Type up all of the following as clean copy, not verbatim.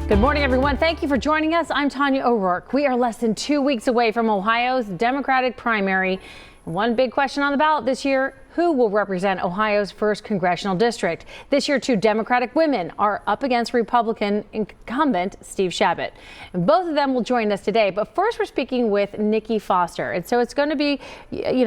Good morning, everyone. Thank you for joining us. I'm Tanya O'Rourke. We are less than 2 weeks away from Ohio's Democratic primary. One big question on the ballot this year: who will represent Ohio's first congressional district? This year, two Democratic women are up against Republican incumbent Steve Chabot. And both of them will join us today. But first, we're speaking with Nicki Foster. And so it's going to be,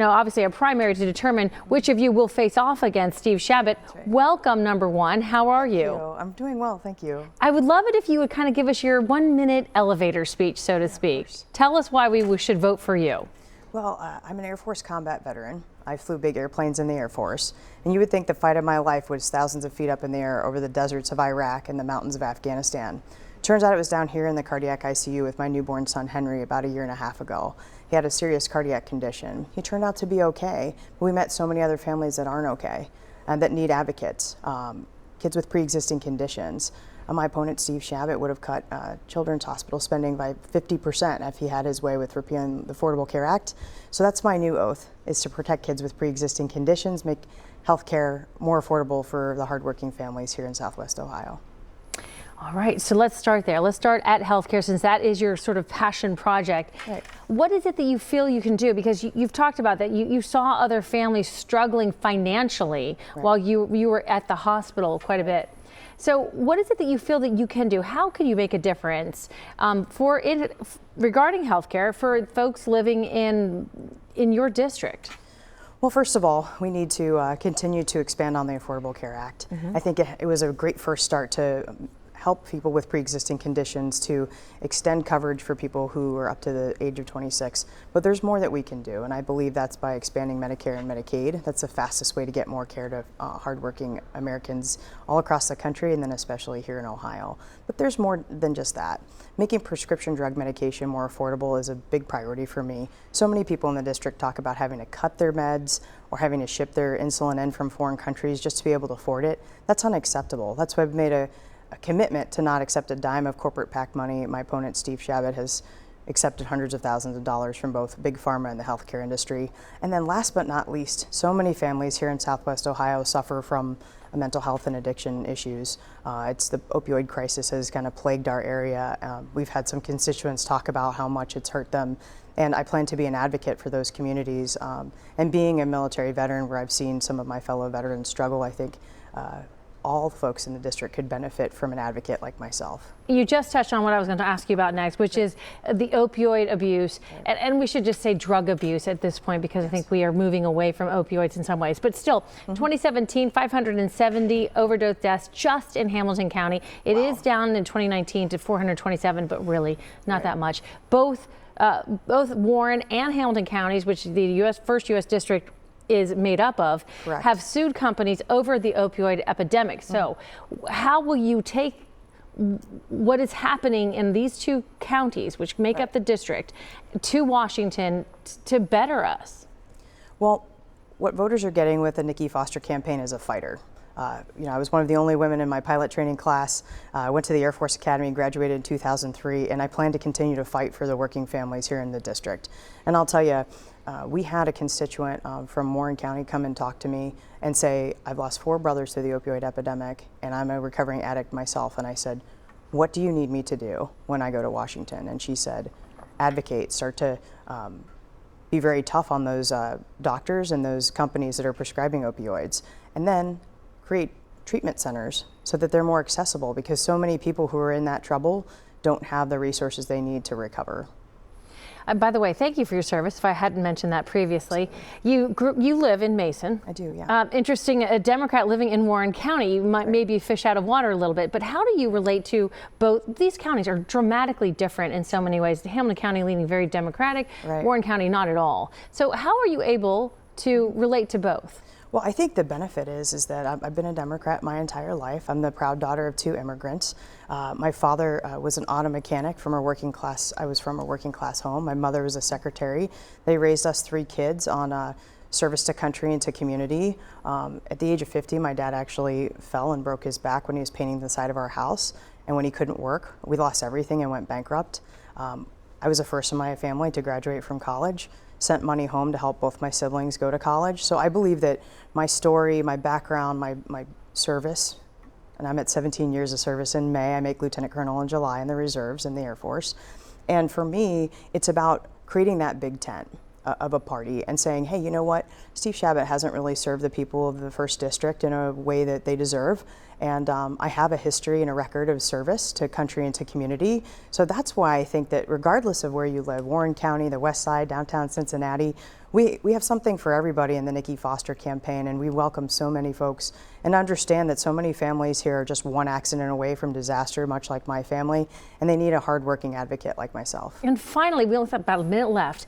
obviously a primary to determine which of you will face off against Steve Chabot. Right. Welcome, number one. How are you? Thank you. I'm doing well, thank you. I would love it if you would kind of give us your 1-minute elevator speech, so to speak. Tell us why we should vote for you. Well, I'm an Air Force combat veteran. I flew big airplanes in the Air Force, and you would think the fight of my life was thousands of feet up in the air over the deserts of Iraq and the mountains of Afghanistan. Turns out it was down here in the cardiac ICU with my newborn son Henry about a year and a half ago. He had a serious cardiac condition. He turned out to be okay, but we met so many other families that aren't okay and that need advocates, kids with pre-existing conditions. My opponent, Steve Chabot, would have cut children's hospital spending by 50% if he had his way with repealing the Affordable Care Act. So that's my new oath, is to protect kids with pre-existing conditions, make health care more affordable for the hardworking families here in Southwest Ohio. All right, so let's start there. Let's start at healthcare, since that is your sort of passion project. Right. What is it that you feel you can do? Because you've talked about that. You saw other families struggling financially while you were at the hospital quite a bit. So what is it that you feel that you can do? How can you make a difference regarding healthcare for folks living in your district? Well, first of all, we need to continue to expand on the Affordable Care Act. I think it was a great first start to help people with pre-existing conditions, to extend coverage for people who are up to the age of 26. But there's more that we can do, and I believe that's by expanding Medicare and Medicaid. That's the fastest way to get more care to hardworking Americans all across the country, and then especially here in Ohio. But there's more than just that. Making prescription drug medication more affordable is a big priority for me. So many people in the district talk about having to cut their meds or having to ship their insulin in from foreign countries just to be able to afford it. That's unacceptable. That's why I've made a commitment to not accept a dime of corporate PAC money. My opponent, Steve Chabot, has accepted hundreds of thousands of dollars from both big pharma and the healthcare industry. And then last but not least, so many families here in Southwest Ohio suffer from mental health and addiction issues. It's the opioid crisis has kind of plagued our area. We've had some constituents talk about how much it's hurt them. And I plan to be an advocate for those communities. And being a military veteran where I've seen some of my fellow veterans struggle, I think all folks in the district could benefit from an advocate like myself. You just touched on what I was going to ask you about next, which is the opioid abuse. And we should just say drug abuse at this point, because I think we are moving away from opioids in some ways. But still, 2017, 570 overdose deaths just in Hamilton County. It is down in 2019 to 427, but really not that much. Both Warren and Hamilton counties, which the first U.S. district is made up of, have sued companies over the opioid epidemic. So how will you take what is happening in these two counties, which make up the district, to Washington to better us? Well, what voters are getting with the Nicki Foster campaign is a fighter. I was one of the only women in my pilot training class. I went to the Air Force Academy, graduated in 2003, and I plan to continue to fight for the working families here in the district. And I'll tell you, we had a constituent from Warren County come and talk to me and say, I've lost 4 brothers to the opioid epidemic, and I'm a recovering addict myself. And I said, what do you need me to do when I go to Washington? And she said, advocate, start to be very tough on those doctors and those companies that are prescribing opioids, and then create treatment centers so that they're more accessible, because so many people who are in that trouble don't have the resources they need to recover. By the way, thank you for your service, if I hadn't mentioned that previously. You live in Mason. I do, yeah. Interesting, a Democrat living in Warren County. You might maybe fish out of water a little bit, but how do you relate to both? These counties are dramatically different in so many ways. Hamilton County leaning very Democratic, Warren County not at all. So how are you able to relate to both? Well, I think the benefit is that I've been a Democrat my entire life. I'm the proud daughter of 2 immigrants. My father was an auto mechanic from a working class. I was from a working class home. My mother was a secretary. They raised us 3 kids on service to country and to community. At the age of 50, my dad actually fell and broke his back when he was painting the side of our house. And when he couldn't work, we lost everything and went bankrupt. I was the first in my family to graduate from college. Sent money home to help both my siblings go to college. So I believe that my story, my background, my service and I'm at 17 years of service in May. I make Lieutenant Colonel in July in the reserves in the Air Force. And for me, it's about creating that big tent of a party and saying, hey, you know what? Steve Chabot hasn't really served the people of the 1st District in a way that they deserve. And I have a history and a record of service to country and to community. So that's why I think that regardless of where you live, Warren County, the West Side, downtown Cincinnati, we have something for everybody in the Nicki Foster campaign, and we welcome so many folks and understand that so many families here are just one accident away from disaster, much like my family, and they need a hardworking advocate like myself. And finally, we only have about a minute left.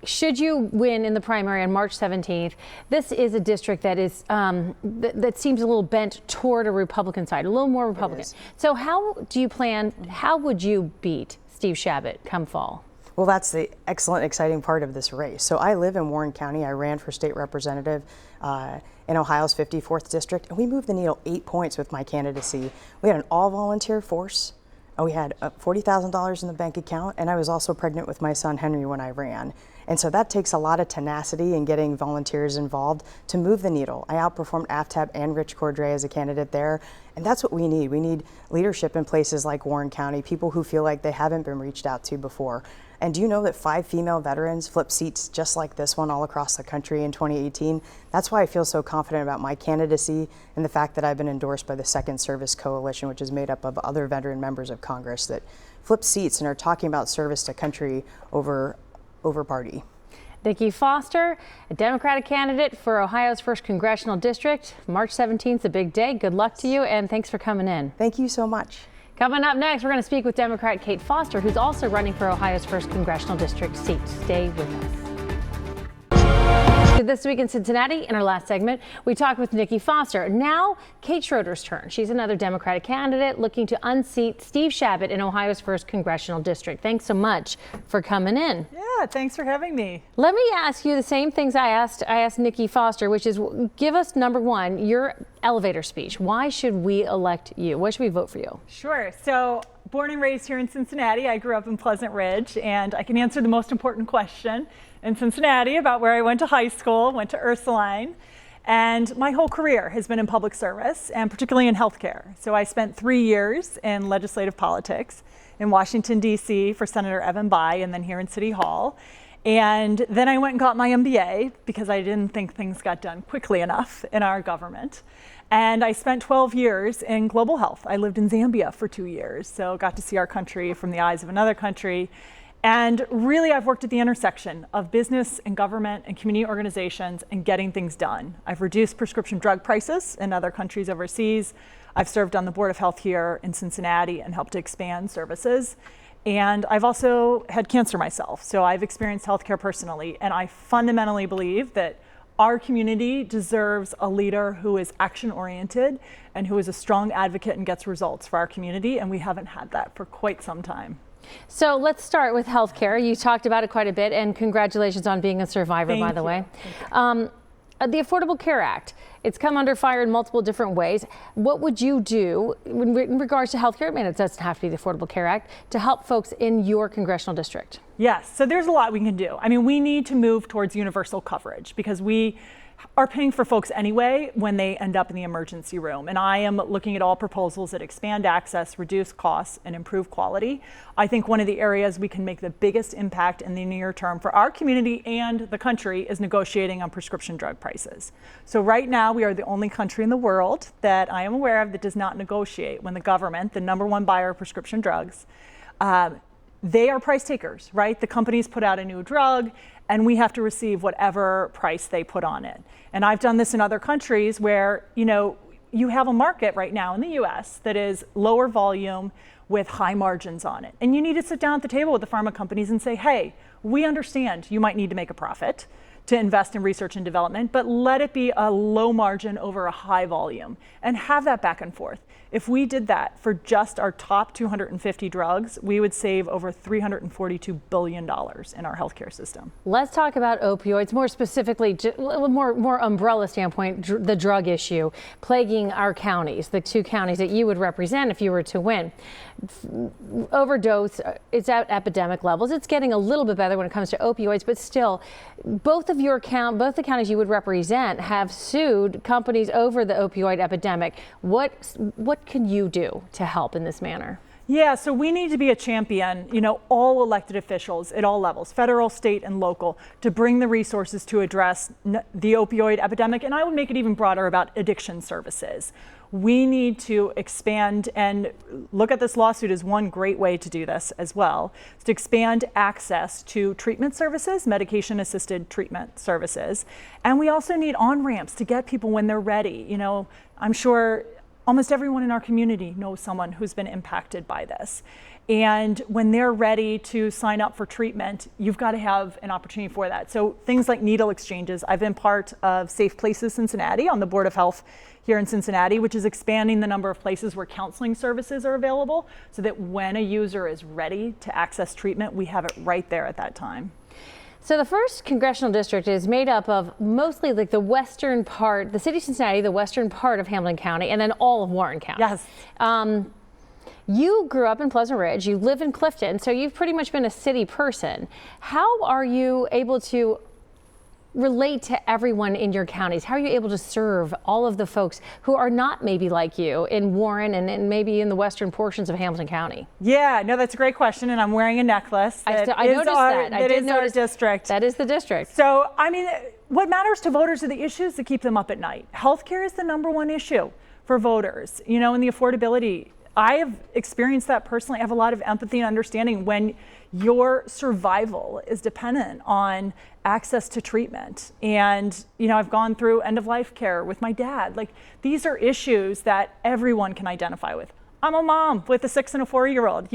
Should you win in the primary on March 17th, this is a district that is that seems a little bent toward a Republican side, a little more Republican. So how do you plan, how would you beat Steve Chabot come fall? Well, that's the excellent, exciting part of this race. So I live in Warren County. I ran for state representative in Ohio's 54th district, and we moved the needle 8 points with my candidacy. We had an all-volunteer force. We had $40,000 in the bank account, and I was also pregnant with my son Henry when I ran. And so that takes a lot of tenacity in getting volunteers involved to move the needle. I outperformed AFTAB and Rich Cordray as a candidate there, and that's what we need. We need leadership in places like Warren County, people who feel like they haven't been reached out to before. And do you know that 5 female veterans flipped seats just like this one all across the country in 2018? That's why I feel so confident about my candidacy and the fact that I've been endorsed by the Second Service Coalition, which is made up of other veteran members of Congress that flip seats and are talking about service to country over party. Nicki Foster, a Democratic candidate for Ohio's 1st Congressional District. March 17th is a big day. Good luck to you, and thanks for coming in. Thank you so much. Coming up next, we're going to speak with Democrat Kate Foster, who's also running for Ohio's 1st Congressional District seat. Stay with us. This week in Cincinnati, in our last segment, we talked with Nicki Foster. Now, Kate Schroeder's turn. She's another Democratic candidate looking to unseat Steve Chabot in Ohio's 1st Congressional District. Thanks so much for coming in. Yeah, thanks for having me. Let me ask you the same things I asked Nicki Foster, which is give us, number one, your elevator speech. Why should we elect you? Why should we vote for you? Sure. So, born and raised here in Cincinnati, I grew up in Pleasant Ridge, and I can answer the most important question in Cincinnati about where I went to high school, went to Ursuline, and my whole career has been in public service, and particularly in healthcare. So I spent 3 years in legislative politics in Washington, D.C. for Senator Evan Bayh, and then here in City Hall. And then I went and got my MBA because I didn't think things got done quickly enough in our government. And I spent 12 years in global health. I lived in Zambia for 2 years, so got to see our country from the eyes of another country. And really, I've worked at the intersection of business and government and community organizations and getting things done. I've reduced prescription drug prices in other countries overseas. I've served on the Board of Health here in Cincinnati and helped to expand services. And I've also had cancer myself, so I've experienced healthcare personally. And I fundamentally believe that our community deserves a leader who is action-oriented and who is a strong advocate and gets results for our community, and we haven't had that for quite some time. So let's start with healthcare. You talked about it quite a bit, and congratulations on being a survivor, by the way. The Affordable Care Act, it's come under fire in multiple different ways. What would you do in regards to healthcare? I mean, it doesn't have to be the Affordable Care Act, to help folks in your congressional district. Yes, so there's a lot we can do. I mean, we need to move towards universal coverage because we are paying for folks anyway when they end up in the emergency room. And I am looking at all proposals that expand access, reduce costs, and improve quality. I think one of the areas we can make the biggest impact in the near term for our community and the country is negotiating on prescription drug prices. So right now, we are the only country in the world that I am aware of that does not negotiate when the government, the #1 buyer of prescription drugs, they are price takers, right? The companies put out a new drug and we have to receive whatever price they put on it. And I've done this in other countries where, you have a market right now in the US that is lower volume with high margins on it. And you need to sit down at the table with the pharma companies and say, hey, we understand you might need to make a profit to invest in research and development, but let it be a low margin over a high volume and have that back and forth. If we did that for just our top 250 drugs, we would save over $342 billion in our healthcare system. Let's talk about opioids, more specifically, more umbrella standpoint, the drug issue plaguing our counties, the 2 counties that you would represent if you were to win. Overdose, it's at epidemic levels. It's getting a little bit better when it comes to opioids, but still, both of both the counties you would represent have sued companies over the opioid epidemic. What can you do to help in this manner? Yeah, so we need to be a champion, all elected officials at all levels, federal, state, and local, to bring the resources to address the opioid epidemic. And I would make it even broader about addiction services. We need to expand and look at this lawsuit as one great way to do this as well, is to expand access to treatment services, medication-assisted treatment services. And we also need on-ramps to get people when they're ready. I'm sure almost everyone in our community knows someone who's been impacted by this. And when they're ready to sign up for treatment, you've got to have an opportunity for that. So things like needle exchanges. I've been part of Safe Places Cincinnati on the Board of Health here in Cincinnati, which is expanding the number of places where counseling services are available so that when a user is ready to access treatment, we have it right there at that time. So the first congressional district is made up of mostly like the western part, the city of Cincinnati, the western part of Hamilton County, and then all of Warren County. Yes. You grew up in Pleasant Ridge, you live in Clifton, so you've pretty much been a city person. How are you able to relate to everyone in your counties? How are you able to serve all of the folks who are not maybe like you in Warren and maybe in the western portions of Hamilton County? Yeah, no, that's a great question, and I'm wearing a necklace. I noticed that. That is our district. That is the district. So, what matters to voters are the issues that keep them up at night. Healthcare is the #1 issue for voters, and the affordability. I have experienced that personally. I have a lot of empathy and understanding when your survival is dependent on access to treatment. And, I've gone through end-of-life care with my dad. These are issues that everyone can identify with. I'm a mom with a 6 and a 4-year-old,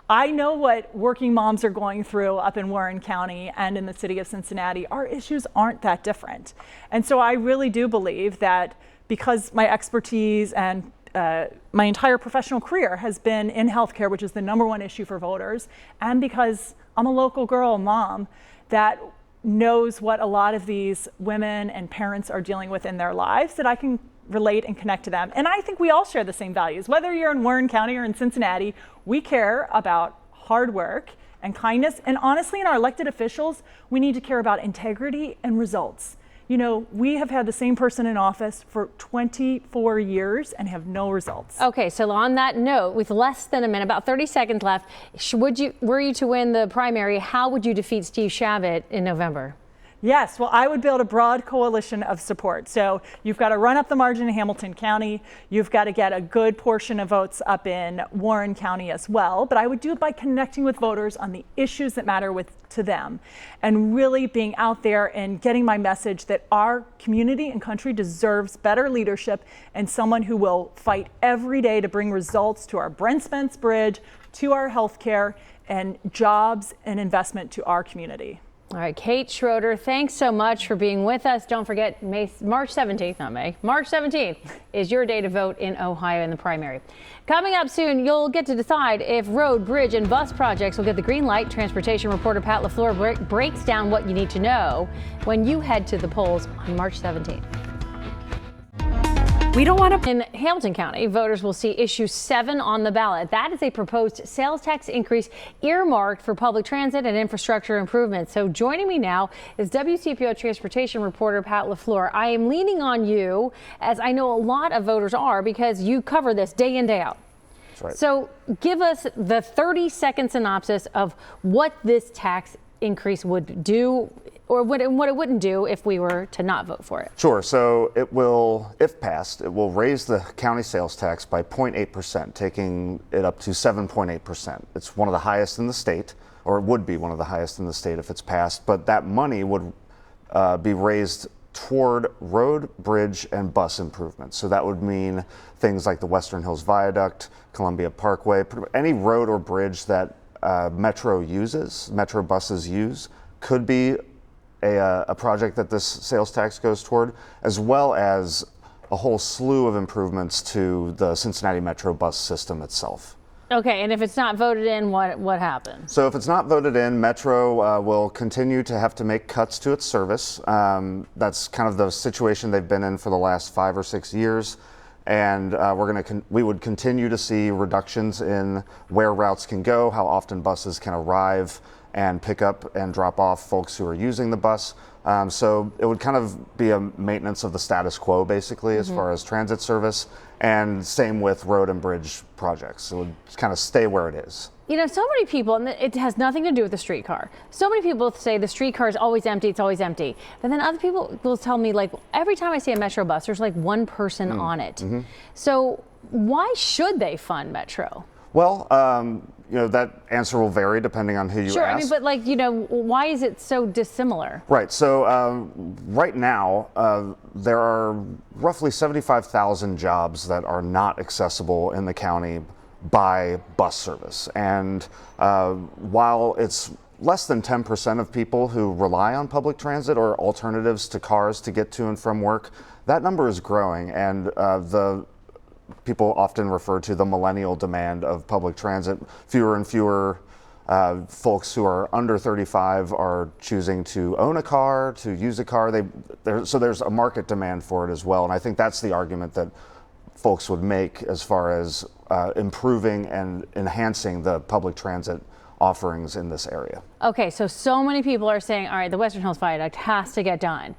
I know what working moms are going through up in Warren County and in the city of Cincinnati. Our issues aren't that different. And so I really do believe that because my expertise and my entire professional career has been in healthcare, which is the #1 issue for voters, and because I'm a local girl mom that knows what a lot of these women and parents are dealing with in their lives, that I can relate and connect to them. And I think we all share the same values. Whether you're in Warren County or in Cincinnati, we care about hard work and kindness. And honestly, in our elected officials, we need to care about integrity and results. We have had the same person in office for 24 years and have no results. Okay, so on that note, with less than a minute, about 30 seconds left, were you to win the primary, how would you defeat Steve Shavit in November? Yes, well, I would build a broad coalition of support. So you've got to run up the margin in Hamilton County. You've got to get a good portion of votes up in Warren County as well. But I would do it by connecting with voters on the issues that matter to them and really being out there and getting my message that our community and country deserves better leadership and someone who will fight every day to bring results to our Brent Spence Bridge, to our healthcare, and jobs and investment to our community. All right, Kate Schroeder, thanks so much for being with us. Don't forget, March 17th is your day to vote in Ohio in the primary. Coming up soon, you'll get to decide if road, bridge, and bus projects will get the green light. Transportation reporter Pat Lafleur breaks down what you need to know when you head to the polls on March 17th. We don't want to. In Hamilton County, voters will see issue 7 on the ballot. That is a proposed sales tax increase earmarked for public transit and infrastructure improvements. So joining me now is WCPO transportation reporter Pat Lafleur. I am leaning on you, as I know a lot of voters are, because you cover this day in, day out. That's right. So give us the 30-second synopsis of what this tax increase would do, or what it wouldn't do if we were to not vote for it. Sure. So it will, if passed, it will raise the county sales tax by 0.8%, taking it up to 7.8%. It's one of the highest in the state, or it would be one of the highest in the state if it's passed, but that money would be raised toward road, bridge, and bus improvements. So that would mean things like the Western Hills Viaduct, Columbia Parkway, any road or bridge that Metro buses use could be a project that this sales tax goes toward, as well as a whole slew of improvements to the Cincinnati Metro bus system itself. Okay, and if it's not voted in, what happens? So if it's not voted in, Metro will continue to have to make cuts to its service. That's kind of the situation they've been in for the last 5 or 6 years. And we would continue to see reductions in where routes can go, how often buses can arrive, and pick up and drop off folks who are using the bus. So it would kind of be a maintenance of the status quo, basically, as far as transit service, and same with road and bridge projects. It would kind of stay where it is. You know, so many people, and it has nothing to do with the streetcar. So many people say the streetcar is always empty, it's always empty. But then other people will tell me, like, every time I see a Metro bus, there's like one person on it. So why should they fund Metro? Well, you know, that answer will vary depending on who you Sure, ask. I mean, but like, you know, why is it so dissimilar? Right. So right now, there are roughly 75,000 jobs that are not accessible in the county by bus service. And while it's less than 10% of people who rely on public transit or alternatives to cars to get to and from work, that number is growing. And the people often refer to the millennial demand of public transit. Fewer and fewer folks who are under 35 are choosing to own a car, to use a car. So there's a market demand for it as well. And I think that's the argument that folks would make as far as improving and enhancing the public transit offerings in this area. Okay, so many people are saying, all right, the Western Hills Viaduct has to get done.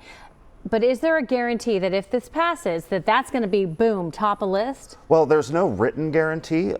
But is there a guarantee that if this passes, that that's going to be, boom, top of list? Well, there's no written guarantee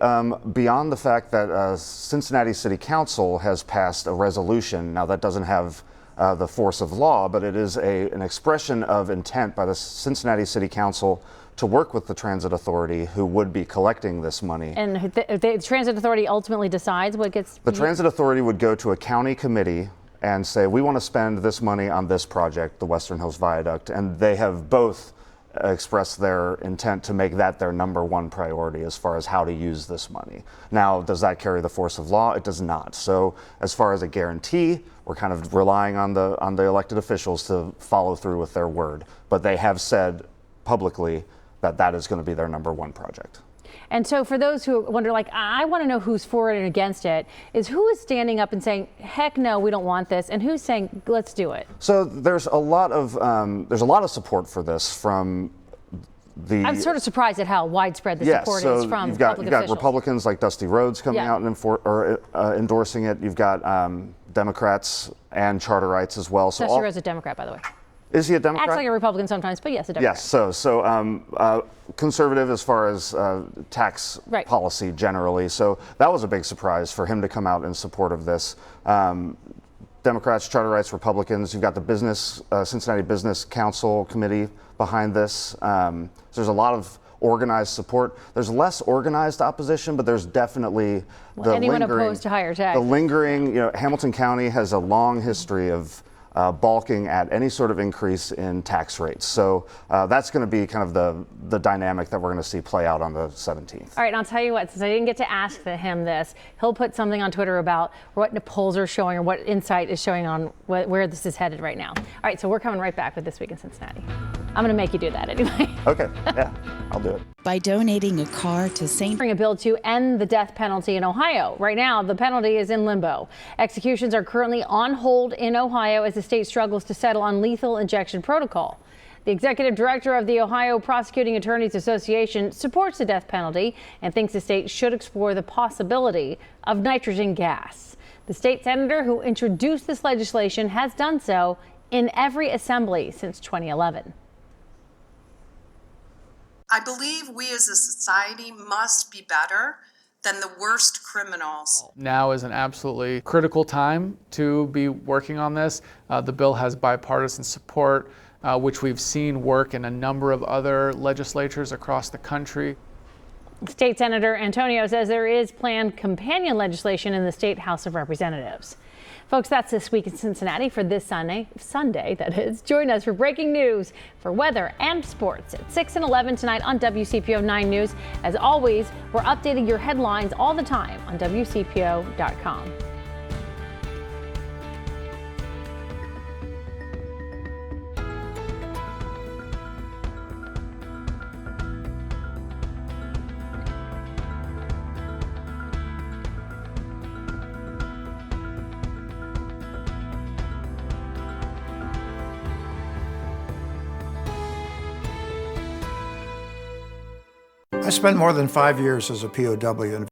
beyond the fact that Cincinnati City Council has passed a resolution. Now, that doesn't have the force of law, but it is an expression of intent by the Cincinnati City Council to work with the Transit Authority, who would be collecting this money. And the Transit Authority ultimately decides what gets... The Transit Authority would go to a county committee and say, we want to spend this money on this project, the Western Hills Viaduct, and they have both expressed their intent to make that their number one priority as far as how to use this money. Now, does that carry the force of law? It does not. So as far as a guarantee, we're kind of relying on the elected officials to follow through with their word. But they have said publicly that that is going to be their number one project. And so for those who wonder, like, I want to know who's for it and against it, is who is standing up and saying, heck no, we don't want this, and who's saying, let's do it? So there's a lot of support for this from the... I'm sort of surprised at how widespread the support is from you've got public officials. Republicans like Dusty Rhodes coming out and endorsing it. You've got Democrats and charterites as well. Dusty Rhodes is a Democrat, by the way. Is he a Democrat? Acts like a Republican sometimes, but yes, a Democrat. Yes, so conservative as far as tax policy generally. So that was a big surprise for him to come out in support of this. Democrats, charterites, Republicans. You've got the Cincinnati Business Council Committee behind this. So there's a lot of organized support. There's less organized opposition, but there's definitely anyone opposed to higher tax. The lingering, Hamilton County has a long history of balking at any sort of increase in tax rates. So that's going to be kind of the dynamic that we're going to see play out on the 17th. All right, and I'll tell you what, since I didn't get to ask him this, he'll put something on Twitter about what the polls are showing or what insight is showing on where this is headed right now. All right, so we're coming right back with This Week in Cincinnati. I'm going to make you do that anyway. Okay, yeah, I'll do it. By donating a car to St. Bring a bill to end the death penalty in Ohio. Right now, the penalty is in limbo. Executions are currently on hold in Ohio as the state struggles to settle on lethal injection protocol. The executive director of the Ohio Prosecuting Attorneys Association supports the death penalty and thinks the state should explore the possibility of nitrogen gas. The state senator who introduced this legislation has done so in every assembly since 2011. I believe we as a society must be better than the worst criminals. Now is an absolutely critical time to be working on this. The bill has bipartisan support, which we've seen work in a number of other legislatures across the country. State Senator Antonio says there is planned companion legislation in the State House of Representatives. Folks, that's This Week in Cincinnati for this Sunday, that is. Join us for breaking news, for weather and sports at 6 and 11 tonight on WCPO 9 News. As always, we're updating your headlines all the time on WCPO.com. I spent more than 5 years as a POW.